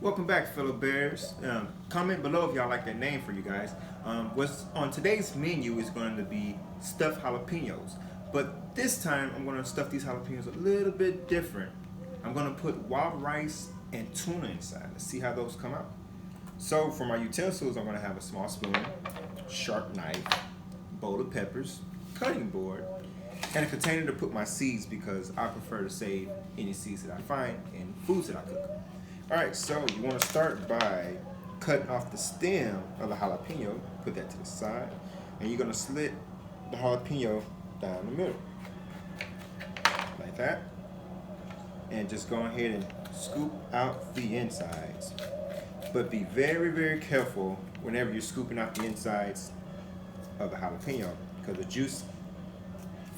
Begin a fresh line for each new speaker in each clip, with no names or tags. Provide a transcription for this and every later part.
Welcome back, fellow bears. Comment below if y'all like that name for you guys. What's on today's menu is going to be stuffed jalapenos, but this time I'm going to stuff these jalapenos a little bit different. I'm going to put wild rice and tuna inside. Let's see how those come out. So for my utensils, I'm going to have a small spoon, sharp knife, bowl of peppers, cutting board, and a container to put my seeds because I prefer to save any seeds that I find in foods that I cook. Alright, so you want to start by cutting off the stem of the jalapeno, put that to the side, and you're going to slit the jalapeno down the middle, like that, and just go ahead and scoop out the insides. But be very, very careful whenever you're scooping out the insides of the jalapeno because the juice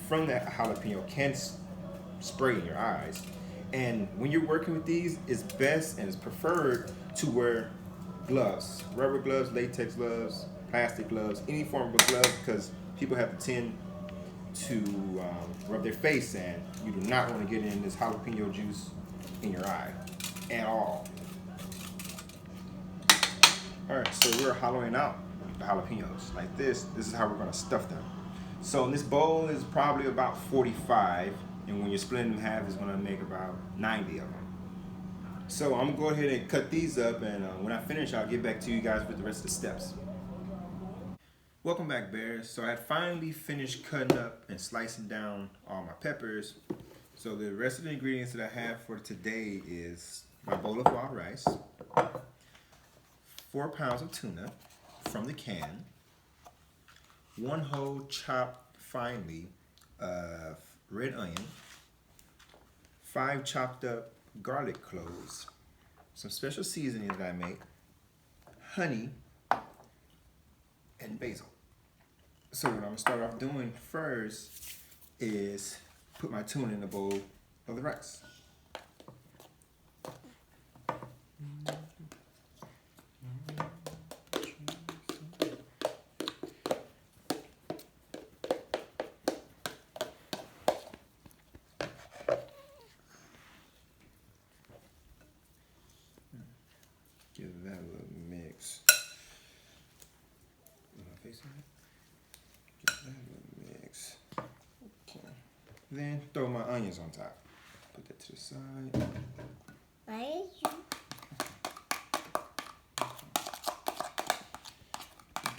from that jalapeno can spray in your eyes. And when you're working with these, it's best and it's preferred to wear gloves, rubber gloves, latex gloves, plastic gloves, any form of gloves, because people have to tend to rub their face, and you do not want to get in this jalapeno juice in your eye at all. All right, so we're hollowing out the jalapenos like this. This is how we're going to stuff them. So this bowl is probably about 45. And when you're splitting them in half, it's going to make about 90 of them. So I'm going to go ahead and cut these up, and when I finish, I'll get back to you guys with the rest of the steps. Welcome back, bears. So I had finally finished cutting up and slicing down all my peppers. So the rest of the ingredients that I have for today is my bowl of wild rice, 4 pounds of tuna from the can, 1 whole chopped finely of red onion, 5 chopped up garlic cloves, some special seasoning that I make, honey, and basil. So what I'm going to start off doing first is put my tuna in the bowl of the rice. Give that a little mix. Give that a little mix. Okay. Then throw my onions on top. Put that to the side.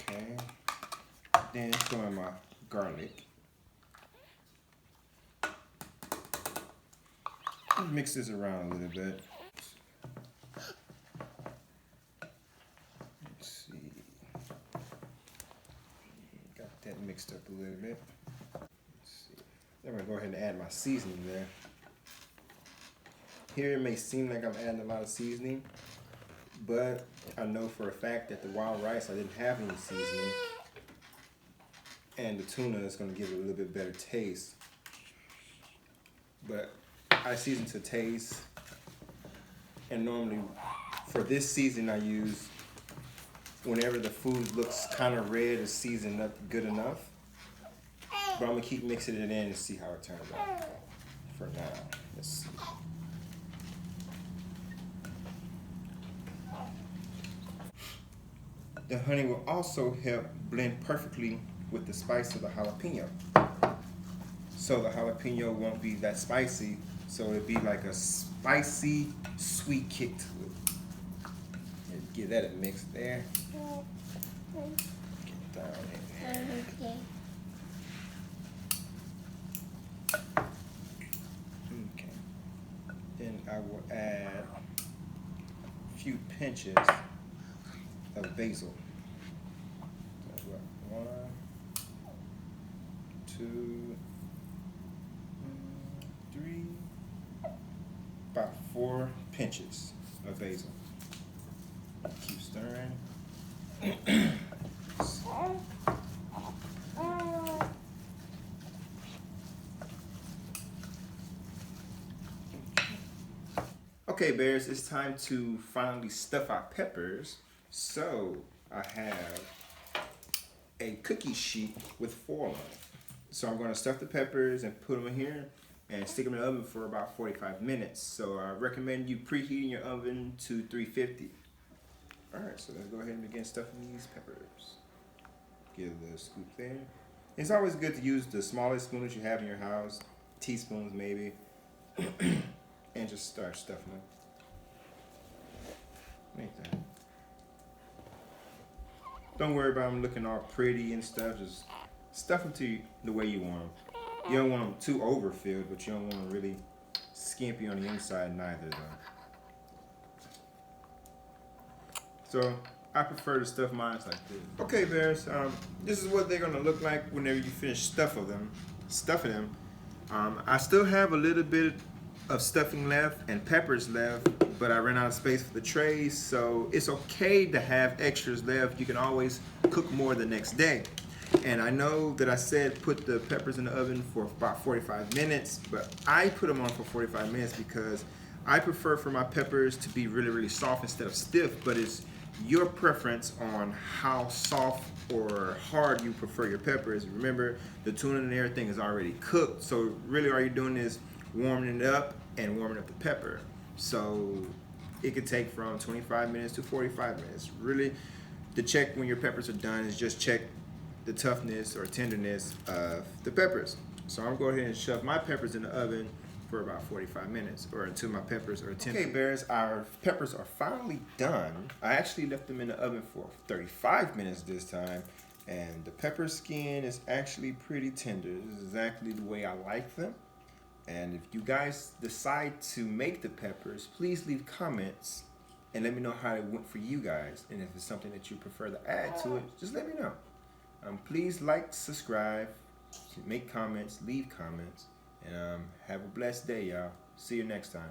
Okay. Then throw in my garlic. Mix this around a little bit. That mixed up a little bit. Let's see. Then I'm gonna go ahead and add my seasoning there. Here it may seem like I'm adding a lot of seasoning, but I know for a fact that the wild rice I didn't have any seasoning, and the tuna is gonna give it a little bit better taste. But I season to taste, and normally for this seasoning I use whenever the food looks kind of red, it's seasoned up good enough. But I'm going to keep mixing it in and see how it turns out. For now, let's see. The honey will also help blend perfectly with the spice of the jalapeno. So the jalapeno won't be that spicy, so it'll be like a spicy, sweet kick to it. Give that a mix there. Get down in there. Okay. Then I will add a few pinches of basil. So 1, 2, 3, about 4 pinches of basil. Keep stirring. Okay, bears, it's time to finally stuff our peppers. So I have a cookie sheet with foil on it. So I'm going to stuff the peppers and put them in here. and stick them in the oven for about 45 minutes. So I recommend you preheating your oven to 350. Alright, so let's go ahead and begin stuffing these peppers. Give it a scoop there. It's always good to use the smallest spoons you have in your house, teaspoons maybe, and just start stuffing them. Like that. Don't worry about them looking all pretty and stuff. Just stuff them to the way you want them. You don't want them too overfilled, but you don't want them really skimpy on the inside neither, though. So I prefer to stuff mine like this. Okay, bears. This is what they're gonna look like whenever you finish stuffing them. I still have a little bit of stuffing left and peppers left, but I ran out of space for the trays, so it's okay to have extras left. You can always cook more the next day. And I know that I said put the peppers in the oven for about 45 minutes, but I put them on for 45 minutes because I prefer for my peppers to be really, really soft instead of stiff, but it's your preference on how soft or hard you prefer your peppers. Remember, the tuna and everything is already cooked, so really all you're doing is warming it up and warming up the pepper. So it could take from 25 minutes to 45 minutes. Really, to check when your peppers are done is just check the toughness or tenderness of the peppers. So I'm going to go ahead and shove my peppers in the oven for about 45 minutes or until my peppers are tender. Okay, bears, our peppers are finally done. I actually left them in the oven for 35 minutes this time, and the pepper skin is actually pretty tender. This is exactly the way I like them. And if you guys decide to make the peppers, please leave comments and let me know how it went for you guys. And if it's something that you prefer to add to it, just let me know. Please like, subscribe, make comments, leave comments, and have a blessed day, y'all. See you next time.